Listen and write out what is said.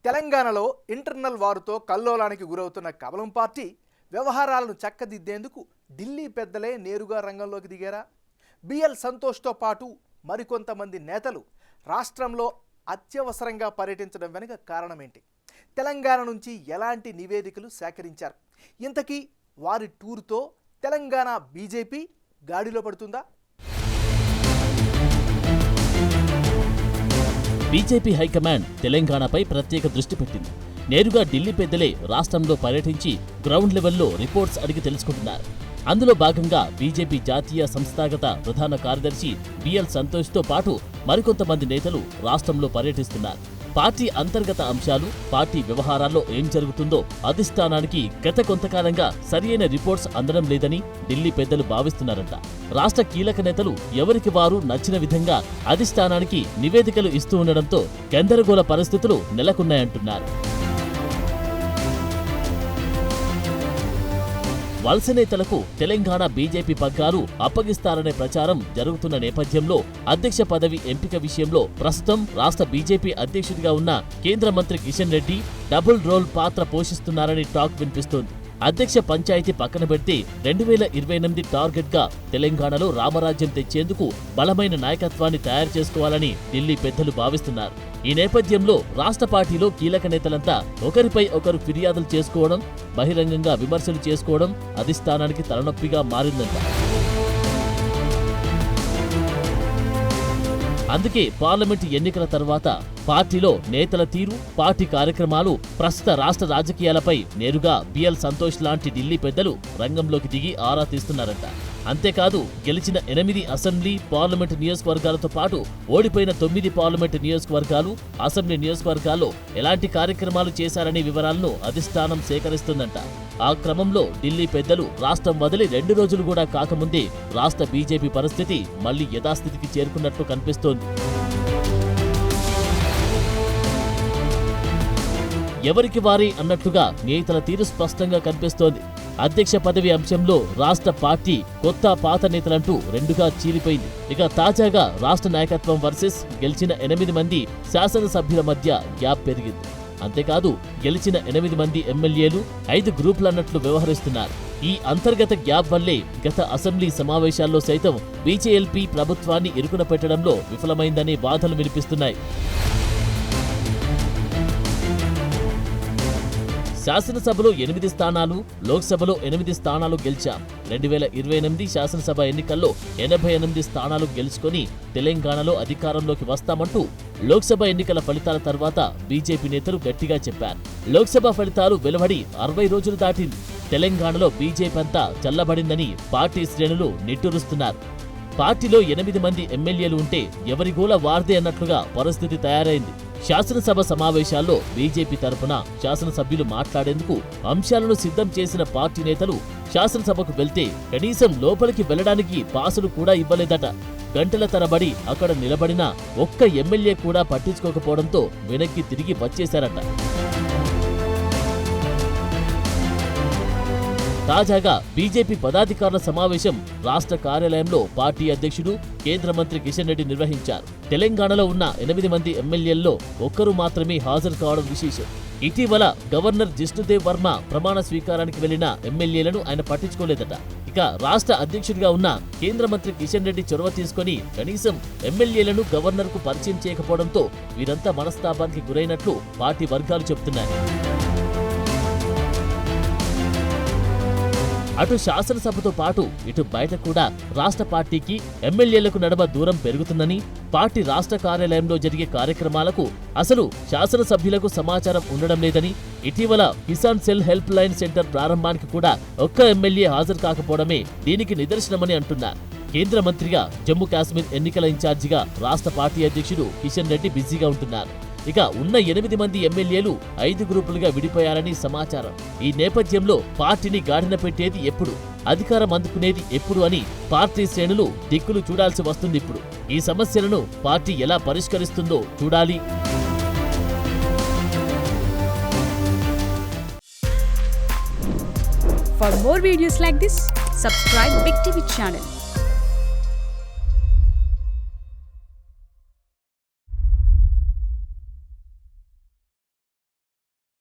తెలంగాణలో ఇంటర్నల్ వారుతో కల్లోలానికి గురవుతున్న కమలం పార్టీ వ్యవహారాలను చక్కదిద్దేందుకు ఢిల్లీ పెద్దలే నేరుగా రంగంలోకి దిగారా? బిఎల్ సంతోష్తో పాటు మరికొంతమంది నేతలు రాష్ట్రంలో అత్యవసరంగా పర్యటించడం వెనుక కారణమేంటి? తెలంగాణ నుంచి ఎలాంటి నివేదికలు సేకరించారు? ఇంతకీ వారి టూర్తో తెలంగాణ బీజేపీ గాడిలో పడుతుందా? బీజేపీ హైకమాండ్ తెలంగాణపై ప్రత్యేక దృష్టి పెట్టింది. నేరుగా ఢిల్లీ పెద్దలే రాష్ట్రంలో పర్యటించి గ్రౌండ్ లెవెల్లో రిపోర్ట్స్ అడిగి తెలుసుకుంటున్నారు. అందులో భాగంగా బీజేపీ జాతీయ సంస్థాగత ప్రధాన కార్యదర్శి బిఎల్ సంతోష్తో పాటు మరికొంతమంది నేతలు రాష్ట్రంలో పర్యటిస్తున్నారు. పార్టీ అంతర్గత అంశాలు, పార్టీ వ్యవహారాల్లో ఏం జరుగుతుందో అధిష్టానానికి గత కొంతకాలంగా సరియైన రిపోర్ట్స్ అందడం లేదని ఢిల్లీ పెద్దలు భావిస్తున్నారంట. రాష్ట్ర కీలక నేతలు ఎవరికి వారు నచ్చిన విధంగా అధిష్టానానికి నివేదికలు ఇస్తూ ఉండడంతో గందరగోళ పరిస్థితులు నెలకొన్నాయంటున్నారు. వలస నేతలకు తెలంగాణ బీజేపీ పగ్గాలు అప్పగిస్తారనే ప్రచారం జరుగుతున్న నేపథ్యంలో అధ్యక్ష పదవి ఎంపిక విషయంలో ప్రస్తుతం రాష్ట్ర బీజేపీ అధ్యక్షుడిగా ఉన్న కేంద్ర మంత్రి కిషన్ రెడ్డి డబుల్ రోల్ పాత్ర పోషిస్తున్నారని టాక్ వినిపిస్తోంది. అధ్యక్ష పంచాయతీ పక్కన పెడితే 2028 టార్గెట్ గా తెలంగాణలో రామరాజ్యం తెచ్చేందుకు బలమైన నాయకత్వాన్ని తయారు చేసుకోవాలని ఢిల్లీ పెద్దలు భావిస్తున్నారు. ఈ నేపథ్యంలో రాష్ట్ర పార్టీలో కీలక నేతలంతా ఒకరిపై ఒకరు ఫిర్యాదులు చేసుకోవడం, బహిరంగంగా విమర్శలు చేసుకోవడం అధిష్టానానికి తలనొప్పిగా మారిందంట. అందుకే పార్లమెంటు ఎన్నికల తర్వాత పార్టీలో నేతల తీరు, పార్టీ కార్యక్రమాలు, ప్రస్తుత రాష్ట్ర రాజకీయాలపై నేరుగా బిఎల్ సంతోష్ లాంటి ఢిల్లీ పెద్దలు రంగంలోకి దిగి ఆరా తీస్తున్నారంట. అంతేకాదు గెలిచిన 8 అసెంబ్లీ, పార్లమెంటు నియోజకవర్గాలతో పాటు ఓడిపోయిన 9 పార్లమెంటు నియోజకవర్గాలు, అసెంబ్లీ నియోజకవర్గాల్లో ఎలాంటి కార్యక్రమాలు చేశారనే వివరాలను అధిష్టానం సేకరిస్తుందంట. ఆ క్రమంలో ఢిల్లీ పెద్దలు రాష్ట్రం వదిలి 2 రోజులు కూడా కాకముందే రాష్ట్ర బీజేపీ పరిస్థితి మళ్లీ యథాస్థితికి చేరుకున్నట్లు కనిపిస్తోంది. ఎవరికి వారి అన్నట్లుగా నేతల తీరు స్పష్టంగా కనిపిస్తోంది. అధ్యక్ష పదవి అంశంలో రాష్ట్ర పార్టీ కొత్త పాత నేతలంటూ రెండుగా చీలిపోయింది. ఇక తాజాగా రాష్ట్ర నాయకత్వం వర్సెస్ గెలిచిన 8 మంది శాసనసభ్యుల మధ్య గ్యాప్ పెరిగింది. అంతేకాదు గెలిచిన 8 మంది ఎమ్మెల్యేలు 5 గ్రూపులన్నట్లు వ్యవహరిస్తున్నారు. ఈ అంతర్గత గ్యాప్ వల్లే గత అసెంబ్లీ సమావేశాల్లో సైతం బీజేఎల్పీ ప్రభుత్వాన్ని ఇరుకున పెట్టడంలో విఫలమైందనే వాదనలు వినిపిస్తున్నాయి. శాసనసభలో 8 స్థానాలు, లోక్సభలో 8 స్థానాలు గెలిచాం. 2028 శాసనసభ ఎన్నికల్లో 88 స్థానాలు గెలుచుకొని తెలంగాణలో అధికారంలోకి వస్తామంటూ లోక్సభ ఎన్నికల ఫలితాల తర్వాత బీజేపీ నేతలు గట్టిగా చెప్పారు. లోక్సభ ఫలితాలు వెలువడి 60 రోజులు దాటింది. తెలంగాణలో బీజేపీ అంతా చల్లబడిందని పార్టీ శ్రేణులు నిట్టూరుస్తున్నారు. పార్టీలో 8 మంది ఎమ్మెల్యేలు ఉంటే ఎవరి గోల వార్దే అన్నట్లుగా పరిస్థితి తయారైంది. శాసనసభ సమావేశాల్లో బీజేపీ తరపున శాసనసభ్యులు మాట్లాడేందుకు అంశాలను సిద్ధం చేసిన పార్టీ నేతలు శాసనసభకు వెళ్తే కనీసం లోపలికి వెళ్లడానికి పాసులు కూడా ఇవ్వలేదట. గంటల తరబడి అక్కడ నిలబడిన ఒక్క ఎమ్మెల్యే కూడా పట్టించుకోకపోవడంతో వెనక్కి తిరిగి వచ్చేశారట. తాజాగా బీజేపీ పదాధికారుల సమావేశం రాష్ట్ర కార్యాలయంలో పార్టీ అధ్యక్షుడు, కేంద్ర మంత్రి కిషన్ రెడ్డి నిర్వహించారు. తెలంగాణలో ఉన్న 8 మంది ఎమ్మెల్యేల్లో ఒక్కరు మాత్రమే హాజరు కావడం విశేషం. ఇటీవల గవర్నర్ జిష్ణుదేవ్ వర్మ ప్రమాణ స్వీకారానికి వెళ్లిన ఎమ్మెల్యేలను ఆయన పట్టించుకోలేదట. ఇక రాష్ట్ర అధ్యక్షుడిగా ఉన్న కేంద్ర మంత్రి కిషన్ రెడ్డి చొరవ తీసుకుని కనీసం ఎమ్మెల్యేలను గవర్నర్కు పరిచయం చేయకపోవడంతో వీరంతా మనస్తాపానికి గురైనట్లు పార్టీ వర్గాలు చెబుతున్నాయి. అటు శాసనసభతో పాటు ఇటు బయట కూడా రాష్ట్ర పార్టీకి ఎమ్మెల్యేలకు నడుమ దూరం పెరుగుతుందని, పార్టీ రాష్ట్ర కార్యాలయంలో జరిగే కార్యక్రమాలకు అసలు శాసనసభ్యులకు సమాచారం ఉండడం లేదని, ఇటీవల Kisan cell help line centre ప్రారంభానికి కూడా ఒక్క ఎమ్మెల్యే హాజరు కాకపోవడమే దీనికి నిదర్శనమని అంటున్నారు. కేంద్ర మంత్రిగా జమ్మూ కాశ్మీర్ ఎన్నికల ఇన్ఛార్జిగా రాష్ట్ర పార్టీ అధ్యక్షుడు కిషన్ రెడ్డి బిజీగా ఉంటున్నారు. ఇక ఉన్న 8 మంది ఎమ్మెల్యేలు 5 గ్రూపులుగా విడిపోయారని సమాచారం. ఈ నేపథ్యంలో పార్టీని గాడిన పెట్టేది ఎప్పుడు, అధికారం అందుకునేది ఎప్పుడు అని పార్టీ శ్రేణులు దిక్కులు చూడాల్సి వస్తుంది. ఇప్పుడు ఈ సమస్యలను పార్టీ ఎలా పరిష్కరిస్తుందో చూడాలి. For more videos like this, subscribe Big TV channel.